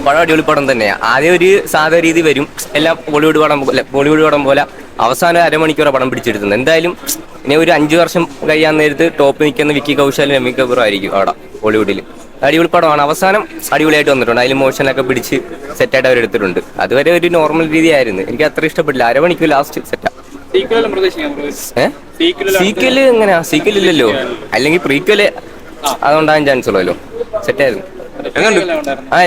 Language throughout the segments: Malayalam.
പടം അടിപൊളി പടം തന്നെയാണ്. ആദ്യം ഒരു സാധാ രീതി വരും, എല്ലാം ബോളിവുഡ് പടം പോലെ. അവസാനം അരമണിക്കൂർ പടം പിടിച്ചെടുക്കുന്നത്. എന്തായാലും ഇനി ഒരു 5 വർഷം കഴിയാൻ നേരത്ത് ടോപ്പ് നിൽക്കുന്ന വിക്കി കൗശലും രമി കപൂറും ആയിരിക്കും അവിടെ ബോളിവുഡിൽ. അടിപൊളി പടമാണ്. അവസാനം അടിപൊളിയായിട്ട് വന്നിട്ടുണ്ട്. അതിൽ മോഷനൊക്കെ പിടിച്ച് സെറ്റായിട്ട് അവരെടുത്തിട്ടുണ്ട്. അതുവരെ ഒരു നോർമൽ രീതിയായിരുന്നു. എനിക്ക് അത്ര ഇഷ്ടപ്പെട്ടില്ല. അരമണിക്കൂർ ലാസ്റ്റ് സെറ്റാ. സീക്വല് എങ്ങനെയാ? സീക്വൽ ഇല്ലല്ലോ, അല്ലെങ്കിൽ പ്രീക്വല് അതുണ്ടാകാൻ ചാൻസ് ഉള്ളല്ലോ. സെറ്റായിരുന്നു.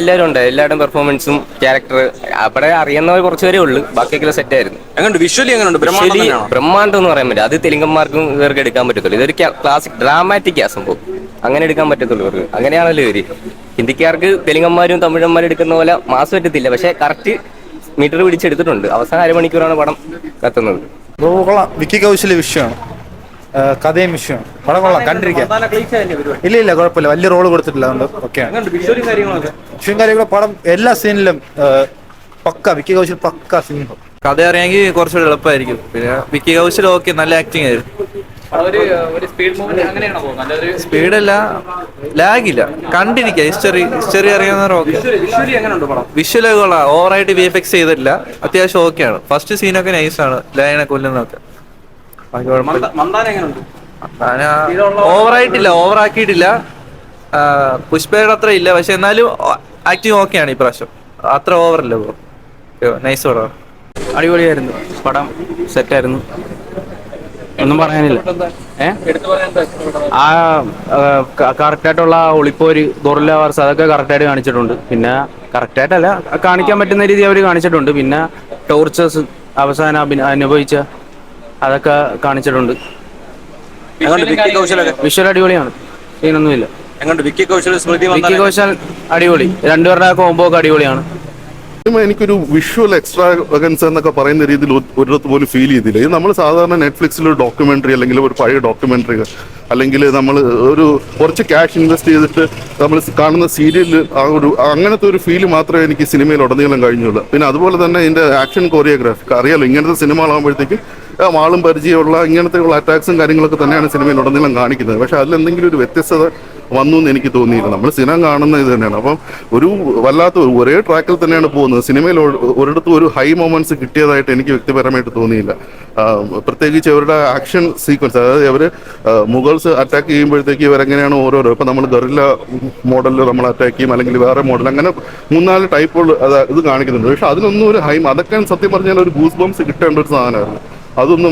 എല്ലാവരും ഉണ്ട്. എല്ലാവരുടെയും പെർഫോമൻസും ക്യാരക്ടർ അവിടെ അറിയുന്നവർ കുറച്ചുപേരേ ഉള്ളൂ. ബാക്കിയൊക്കെ സെറ്റായിരുന്നു. വിഷ്വലി ബ്രഹ്മാണ്ടം എന്ന് പറയാൻ പറ്റും. അത് തെലുങ്കന്മാർക്കും ഇവർക്ക് എടുക്കാൻ പറ്റത്തുള്ളൂ. ഇതൊരു ക്ലാസിക് ഡ്രാമാറ്റിക് സംഭവം. അങ്ങനെ എടുക്കാൻ പറ്റത്തുള്ളൂ ഇവർക്ക്. അങ്ങനെയാണല്ലോ ഇവര്. ഹിന്ദിക്കാർക്ക് തെലുങ്കന്മാരും തമിഴന്മാരും എടുക്കുന്ന പോലെ മാസ് പറ്റത്തില്ല. പക്ഷെ കറക്റ്റ് മീറ്റർ പിടിച്ചെടുത്തിട്ടുണ്ട്. അവസാനം അരമണിക്കൂറാണ് പടം കത്തുന്നത്. കൊള്ളാം. വിക്കി കൗശല് വിഷയമാണ്, കഥയും വിഷയമാണ്. പടം കൊള്ളാം, കണ്ടിരിക്കാം. ഇല്ല കുഴപ്പമില്ല. വലിയ റോള് കൊടുത്തിട്ടില്ല, അതുകൊണ്ട് ഓക്കെയാണ്. വിഷയം കാര്യങ്ങളും പടം എല്ലാ സീനിലും പക്ക. വിക്കി കൗശൽ പക്ക സിംഹം. കഥ അറിയാമെങ്കിൽ കുറച്ചുകൂടി എളുപ്പമായിരിക്കും. പിന്നെ വിക്കി കൗശൽ ഓക്കെ, നല്ല ആക്ടിങ് ആയിരുന്നു. സ്പീഡല്ല, ലാഗില്ല, കണ്ടിരിക്കുക. ഹിസ്റ്ററി അറിയാവുന്നവർ ഓക്കെ. വിഷ്വൽ കൊള്ളാം. ഓവറായിട്ട് VFX ചെയ്തിട്ടില്ല, അത്യാവശ്യം ഓക്കെയാണ്. ഫസ്റ്റ് സീനൊക്കെ നൈസാണ്, ലയനെ കൊല്ലുന്നൊക്കെ. ഓവറായിട്ടില്ല, ഓവറാക്കിയിട്ടില്ല. പുഷ്പയുടെ അത്ര ഇല്ല, പക്ഷെ എന്നാലും ആക്ടിങ് ഓക്കെയാണ് ഈ പ്രാവശ്യം. അത്ര ഓവറല്ല, നൈസ് പടം. അടിപൊളിയായിരുന്നു പടം, സെറ്റായിരുന്നു. ഒന്നും പറയാനില്ല. ആ കറക്റ്റായിട്ടുള്ള ഒളിപ്പോര്, ഗൊറില്ല വാർസ്, അതൊക്കെ കറക്റ്റായിട്ട് കാണിച്ചിട്ടുണ്ട്. പിന്നെ കറക്റ്റായിട്ടല്ല, കാണിക്കാൻ പറ്റുന്ന രീതി അവർ കാണിച്ചിട്ടുണ്ട്. പിന്നെ ടോർച്ചേഴ്സ് അവസാനം അനുഭവിച്ച അതൊക്കെ കാണിച്ചിട്ടുണ്ട്. വിഷ്വൽ അടിപൊളിയാണ്, സീനൊന്നുമില്ല. വിക്കി കൗശൽ അടിപൊളി. രണ്ടുപേരുടെ കോംബോ ഒക്കെ അടിപൊളിയാണ്. എനിക്കൊരു വിഷ്വൽ എക്സ്ട്രാവഗൻസ് എന്നൊക്കെ പറയുന്ന രീതിയിൽ ഒരിടത്ത് പോലും ഫീൽ ചെയ്തില്ല. ഇത് നമ്മൾ സാധാരണ നെറ്റ്ഫ്ലിക്സിൽ ഒരു ഡോക്യുമെന്ററി അല്ലെങ്കിൽ ഒരു പഴയ ഡോക്യുമെന്ററി അല്ലെങ്കിൽ നമ്മൾ ഒരു കുറച്ച് ക്യാഷ് ഇൻവെസ്റ്റ് ചെയ്തിട്ട് നമ്മൾ കാണുന്ന സീരിയലിൽ അങ്ങനത്തെ ഒരു ഫീല് മാത്രമേ എനിക്ക് സിനിമയിൽ ഉടനീളം കഴിഞ്ഞുള്ളൂ. പിന്നെ അതുപോലെ തന്നെ ഇതിൻ്റെ ആക്ഷൻ കൊറിയോഗ്രാഫി അറിയാലോ, ഇങ്ങനത്തെ സിനിമകളാകുമ്പോഴത്തേക്കും ആളും പരിചയമുള്ള ഇങ്ങനത്തെയുള്ള അറ്റാക്സും കാര്യങ്ങളൊക്കെ തന്നെയാണ് സിനിമയിൽ ഉടനീളം കാണിക്കുന്നത്. പക്ഷെ അതിലെന്തെങ്കിലും ഒരു വ്യത്യസ്തത വന്നു എന്ന് എനിക്ക് തോന്നിയില്ല. നമ്മൾ സിനിമ കാണുന്ന ഇത് തന്നെയാണ്. അപ്പം ഒരു വല്ലാത്ത ഒരേ ട്രാക്കിൽ തന്നെയാണ് പോകുന്നത്. സിനിമയിൽ ഒരിടത്തും ഒരു ഹൈ മൊമെന്റ്സ് കിട്ടിയതായിട്ട് എനിക്ക് വ്യക്തിപരമായിട്ട് തോന്നിയില്ല. പ്രത്യേകിച്ച് അവരുടെ ആക്ഷൻ സീക്വൻസ്, അതായത് അവർ മുഗൾസ് അറ്റാക്ക് ചെയ്യുമ്പോഴത്തേക്ക് ഇവരെങ്ങനെയാണ് ഓരോരോ, ഇപ്പം നമ്മൾ ഗറില്ല മോഡലിൽ നമ്മൾ അറ്റാക്ക് ചെയ്യും, അല്ലെങ്കിൽ വേറെ മോഡൽ, അങ്ങനെ 3-4 ടൈപ്പുകൾ ഇത് കാണിക്കുന്നുണ്ട്. പക്ഷെ അതിനൊന്നും ഒരു അതൊക്കെ സത്യം പറഞ്ഞാൽ ഒരു ഗൂസ് ബംസ് കിട്ടേണ്ട ഒരു സാധനമായിരുന്നു. അതൊന്നും